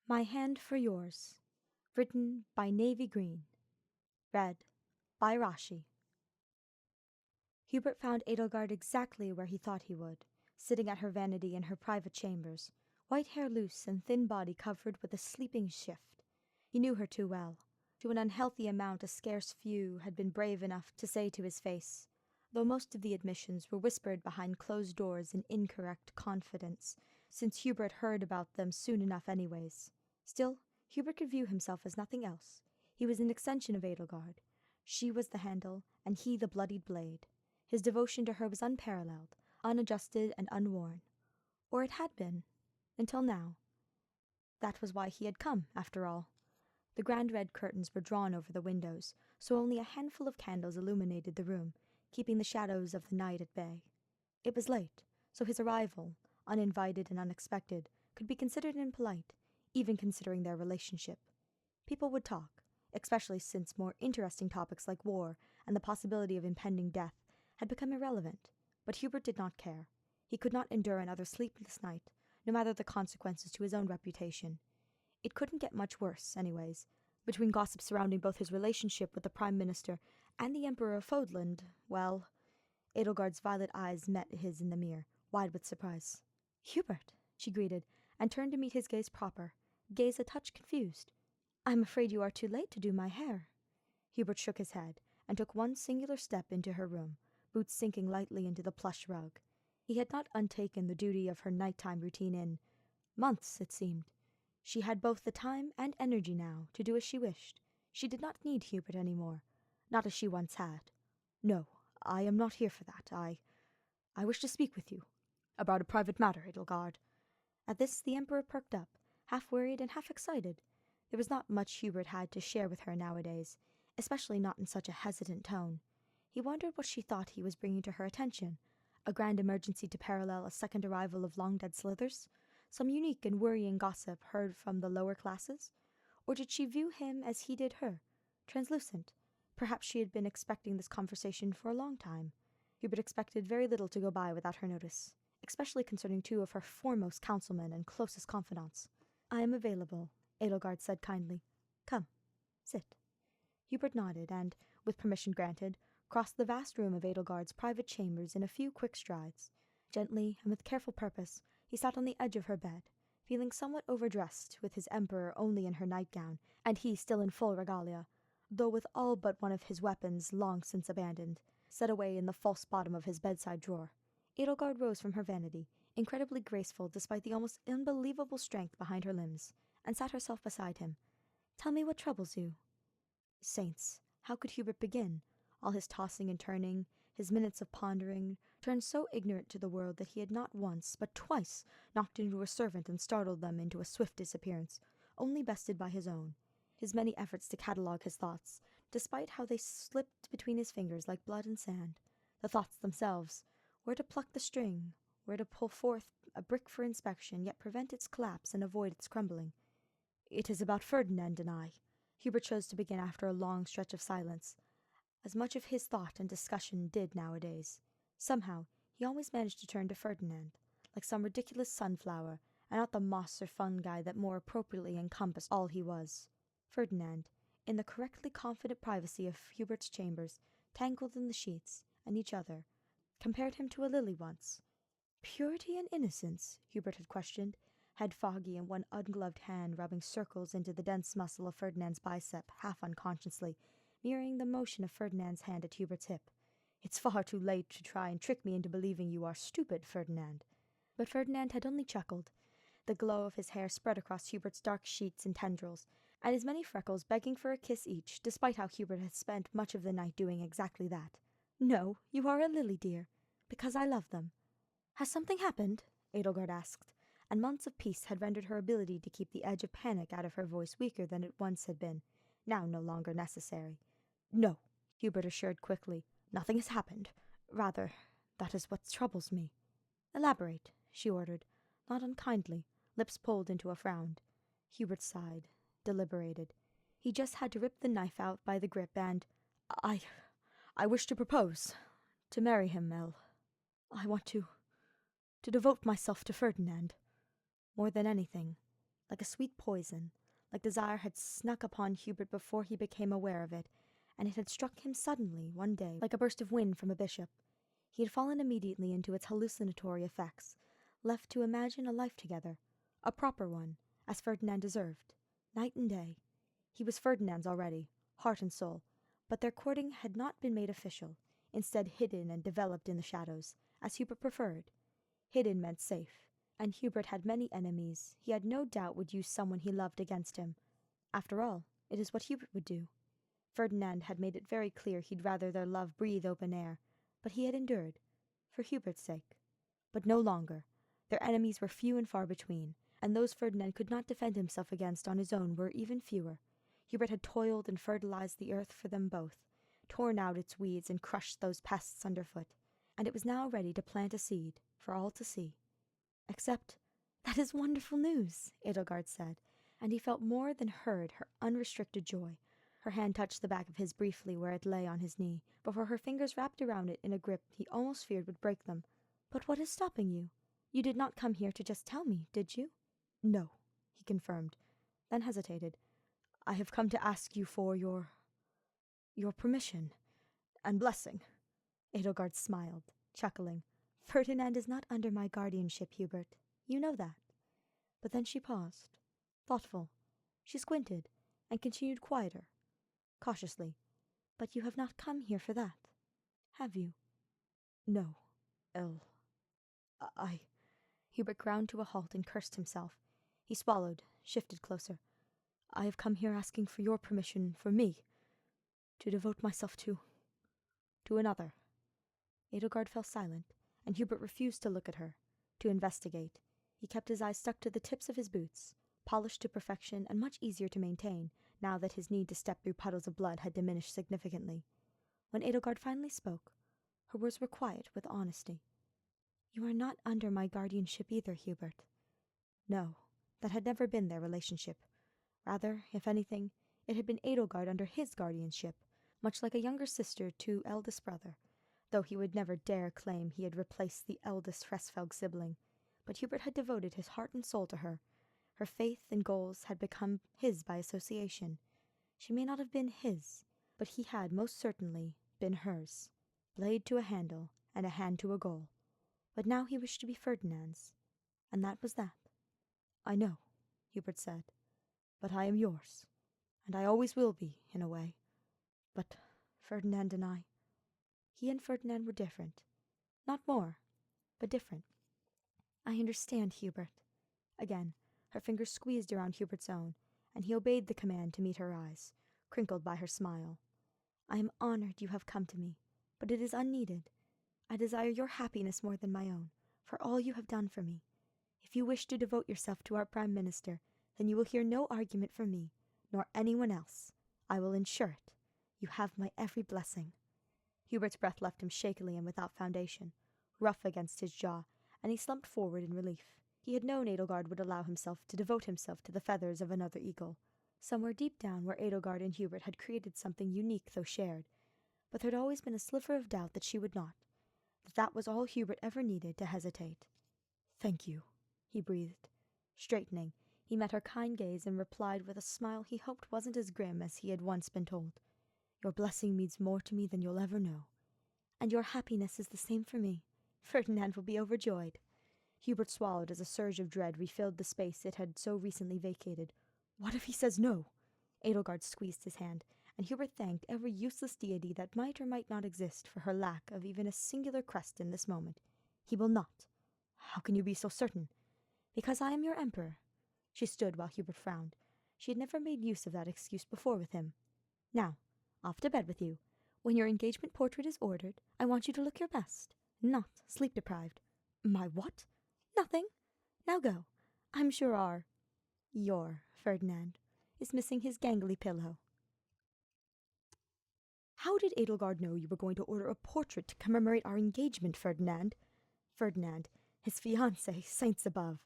My Hand for Yours, written by Navy Green, read by Rashi. Hubert found Edelgard exactly where he thought he would, sitting at her vanity in her private chambers, white hair loose and thin body covered with a sleeping shift. He knew her too well, to an unhealthy amount a scarce few had been brave enough to say to his face, though most of the admissions were whispered behind closed doors in incorrect confidence, since Hubert heard about them soon enough anyways. Still, Hubert could view himself as nothing else. He was an extension of Edelgard. She was the handle, and he the bloodied blade. His devotion to her was unparalleled, unadjusted, and unworn. Or it had been, until now. That was why he had come, after all. The grand red curtains were drawn over the windows, so only a handful of candles illuminated the room, keeping the shadows of the night at bay. It was late, so his arrival, uninvited and unexpected, could be considered impolite, even considering their relationship. People would talk, especially since more interesting topics like war and the possibility of impending death had become irrelevant, but Hubert did not care. He could not endure another sleepless night, no matter the consequences to his own reputation. It couldn't get much worse, anyways. Between gossip surrounding both his relationship with the Prime Minister and the Emperor of Fodland, well... Edelgard's violet eyes met his in the mirror, wide with surprise. "Hubert," she greeted, and turned to meet his gaze proper, gaze a touch confused. "I'm afraid you are too late to do my hair." Hubert shook his head, and took one singular step into her room, boots sinking lightly into the plush rug. He had not undertaken the duty of her nighttime routine in months, it seemed. She had both the time and energy now to do as she wished. She did not need Hubert any more, not as she once had. "No, I am not here for that. I wish to speak with you. About a private matter, Edelgard." At this the Emperor perked up, half worried and half excited. There was not much Hubert had to share with her nowadays, especially not in such a hesitant tone. He wondered what she thought he was bringing to her attention. A grand emergency to parallel a second arrival of long-dead Slithers? Some unique and worrying gossip heard from the lower classes? Or did she view him as he did her, translucent? Perhaps she had been expecting this conversation for a long time. Hubert expected very little to go by without her notice, especially concerning two of her foremost councilmen and closest confidants. "I am available," Edelgard said kindly. "Come, sit." Hubert nodded and, with permission granted, crossed the vast room of Edelgard's private chambers in a few quick strides. Gently and with careful purpose, he sat on the edge of her bed, feeling somewhat overdressed, with his emperor only in her nightgown, and he still in full regalia, though with all but one of his weapons long since abandoned, set away in the false bottom of his bedside drawer. Edelgard rose from her vanity, incredibly graceful despite the almost unbelievable strength behind her limbs, and sat herself beside him. "Tell me what troubles you." Saints, how could Hubert begin? All his tossing and turning, his minutes of pondering, turned so ignorant to the world that he had not once, but twice, knocked into a servant and startled them into a swift disappearance, only bested by his own. His many efforts to catalogue his thoughts, despite how they slipped between his fingers like blood and sand. The thoughts themselves, where to pluck the string, where to pull forth a brick for inspection, yet prevent its collapse and avoid its crumbling. "It is about Ferdinand and I." Hubert chose to begin after a long stretch of silence, as much of his thought and discussion did nowadays. Somehow, he always managed to turn to Ferdinand, like some ridiculous sunflower, and not the moss or fungi that more appropriately encompassed all he was. Ferdinand, in the correctly confident privacy of Hubert's chambers, tangled in the sheets, and each other, compared him to a lily once. Purity and innocence, Hubert had questioned, head foggy and one ungloved hand rubbing circles into the dense muscle of Ferdinand's bicep, half unconsciously, mirroring the motion of Ferdinand's hand at Hubert's hip. "It's far too late to try and trick me into believing you are stupid, Ferdinand." But Ferdinand had only chuckled. The glow of his hair spread across Hubert's dark sheets and tendrils, and his many freckles begging for a kiss each, despite how Hubert had spent much of the night doing exactly that. "No, you are a lily, dear, because I love them." "Has something happened?" Edelgard asked, and months of peace had rendered her ability to keep the edge of panic out of her voice weaker than it once had been, now no longer necessary. "No," Hubert assured quickly. "Nothing has happened. Rather, that is what troubles me." "Elaborate," she ordered, not unkindly, lips pulled into a frown. Hubert sighed, deliberated. He just had to rip the knife out by the grip and... I wish to propose. To marry him, El. I want to devote myself to Ferdinand. More than anything. like a sweet poison, like desire had snuck upon Hubert before he became aware of it, and it had struck him suddenly one day like a burst of wind from a bishop. He had fallen immediately into its hallucinatory effects, left to imagine a life together, a proper one, as Ferdinand deserved, night and day. He was Ferdinand's already, heart and soul, but their courting had not been made official, instead hidden and developed in the shadows, as Hubert preferred. Hidden meant safe, and Hubert had many enemies he had no doubt would use someone he loved against him. After all, it is what Hubert would do. Ferdinand had made it very clear he'd rather their love breathe open air, but he had endured, for Hubert's sake. But no longer. Their enemies were few and far between, and those Ferdinand could not defend himself against on his own were even fewer. Hubert had toiled and fertilized the earth for them both, torn out its weeds and crushed those pests underfoot, and it was now ready to plant a seed for all to see. Except, "That is wonderful news," Edelgard said, and he felt more than heard her unrestricted joy. Her hand touched the back of his briefly where it lay on his knee, before her fingers wrapped around it in a grip he almost feared would break them. "But what is stopping you? You did not come here to just tell me, did you?" "No," he confirmed, then hesitated. "I have come to ask you for your permission and blessing." Edelgard smiled, chuckling. "Ferdinand is not under my guardianship, Hubert. You know that." But then she paused, thoughtful. She squinted, and continued quieter, cautiously. "But you have not come here for that, have you?" "No, I—" Hubert ground to a halt and cursed himself. He swallowed, shifted closer. "I have come here asking for your permission for me, to devote myself to another." Edelgard fell silent, and Hubert refused to look at her, to investigate. He kept his eyes stuck to the tips of his boots, polished to perfection and much easier to maintain, now that his need to step through puddles of blood had diminished significantly. When Edelgard finally spoke, her words were quiet with honesty. "You are not under my guardianship either, Hubert." No, that had never been their relationship. Rather, if anything, it had been Edelgard under his guardianship, much like a younger sister to eldest brother, though he would never dare claim he had replaced the eldest Fresfelg sibling. But Hubert had devoted his heart and soul to her. Her faith and goals had become his by association. She may not have been his, but he had most certainly been hers. Blade to a handle, and a hand to a goal. But now he wished to be Ferdinand's, and that was that. "I know," Hubert said, "but I am yours, and I always will be, in a way. But Ferdinand and I—" He and Ferdinand were different. Not more, but different. "I understand, Hubert." Again, her fingers squeezed around Hubert's own, and he obeyed the command to meet her eyes, crinkled by her smile. "I am honored you have come to me, but it is unneeded. I desire your happiness more than my own, for all you have done for me. If you wish to devote yourself to our Prime Minister, then you will hear no argument from me, nor anyone else. I will ensure it. You have my every blessing." Hubert's breath left him shakily and without foundation, rough against his jaw, and he slumped forward in relief. He had known Edelgard would allow himself to devote himself to the feathers of another eagle, somewhere deep down where Edelgard and Hubert had created something unique though shared, but there had always been a sliver of doubt that she would not, that was all Hubert ever needed to hesitate. "Thank you," he breathed. Straightening, he met her kind gaze and replied with a smile he hoped wasn't as grim as he had once been told. "Your blessing means more to me than you'll ever know." "And your happiness is the same for me. Ferdinand will be overjoyed." Hubert swallowed as a surge of dread refilled the space it had so recently vacated. What if he says no? Edelgard squeezed his hand, and Hubert thanked every useless deity that might or might not exist for her lack of even a singular crest in this moment. "He will not." "How can you be so certain?" "Because I am your emperor." She stood while Hubert frowned. She had never made use of that excuse before with him. "Now, off to bed with you. When your engagement portrait is ordered, I want you to look your best, not sleep-deprived." "My what?" "Nothing. Now go. I'm sure your Ferdinand is missing his gangly pillow." "How did Edelgard know you were going to order a portrait to commemorate our engagement, Ferdinand?" Ferdinand, his fiancé, saints above,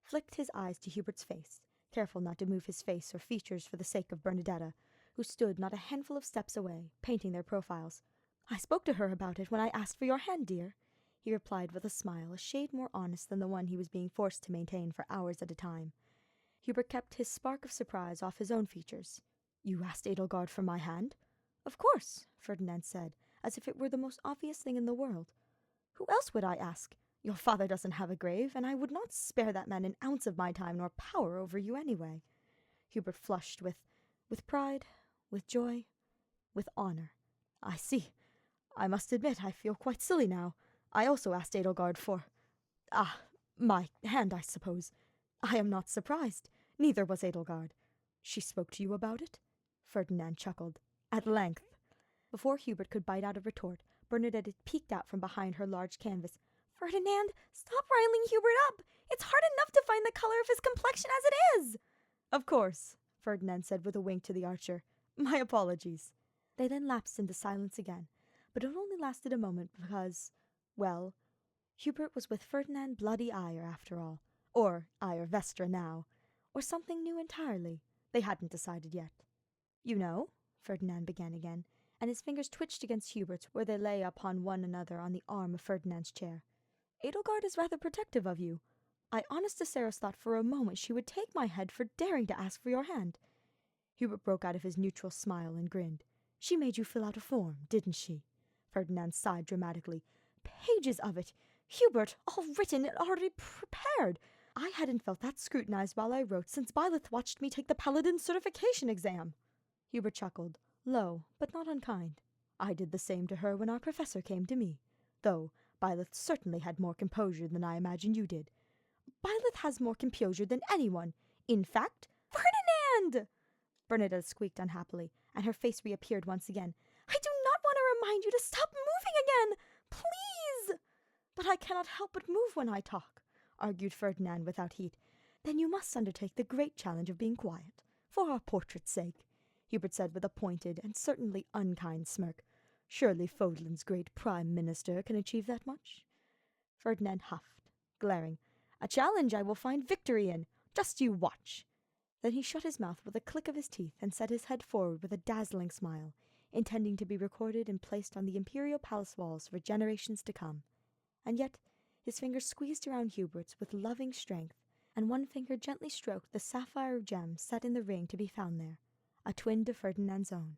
flicked his eyes to Hubert's face, careful not to move his face or features for the sake of Bernadetta, who stood not a handful of steps away, painting their profiles. "I spoke to her about it when I asked for your hand, dear," he replied with a smile a shade more honest than the one he was being forced to maintain for hours at a time. Hubert kept his spark of surprise off his own features. "You asked Edelgard for my hand?" "Of course," Ferdinand said, as if it were the most obvious thing in the world. "Who else would I ask? Your father doesn't have a grave, and I would not spare that man an ounce of my time nor power over you anyway." Hubert flushed with pride, with joy, with honor. "I see. I must admit I feel quite silly now. I also asked Edelgard for my hand, I suppose. I am not surprised. Neither was Edelgard. She spoke to you about it?" Ferdinand chuckled. "At length." Before Hubert could bite out a retort, Bernadette had peeked out from behind her large canvas. "Ferdinand, stop riling Hubert up! It's hard enough to find the color of his complexion as it is!" "Of course," Ferdinand said with a wink to the archer. "My apologies." They then lapsed into silence again, but it only lasted a moment because, well, Hubert was with Ferdinand Bloody Ire after all, or Ire Vestra now, or something new entirely. They hadn't decided yet. "You know," Ferdinand began again, and his fingers twitched against Hubert's where they lay upon one another on the arm of Ferdinand's chair. "Edelgard is rather protective of you. I honest to Sarah's thought for a moment she would take my head for daring to ask for your hand." Hubert broke out of his neutral smile and grinned. "She made you fill out a form, didn't she?" Ferdinand sighed dramatically. "Pages of it! Hubert, all written and already prepared! I hadn't felt that scrutinized while I wrote since Byleth watched me take the Paladin certification exam." Hubert chuckled, low but not unkind. "I did the same to her when our professor came to me, though Byleth certainly had more composure than I imagine you did." "Byleth has more composure than anyone. In fact, Ferdinand!" Bernadette squeaked unhappily, and her face reappeared once again. "I do not want to remind you to stop moving again! Please!" "But I cannot help but move when I talk," argued Ferdinand without heat. "Then you must undertake the great challenge of being quiet, for our portrait's sake," Hubert said with a pointed and certainly unkind smirk. "Surely Fodlan's great prime minister can achieve that much?" Ferdinand huffed, glaring. "A challenge I will find victory in. Just you watch." Then he shut his mouth with a click of his teeth and set his head forward with a dazzling smile, intending to be recorded and placed on the imperial palace walls for generations to come. And yet his fingers squeezed around Hubert's with loving strength, and one finger gently stroked the sapphire gem set in the ring to be found there, a twin to Ferdinand's own.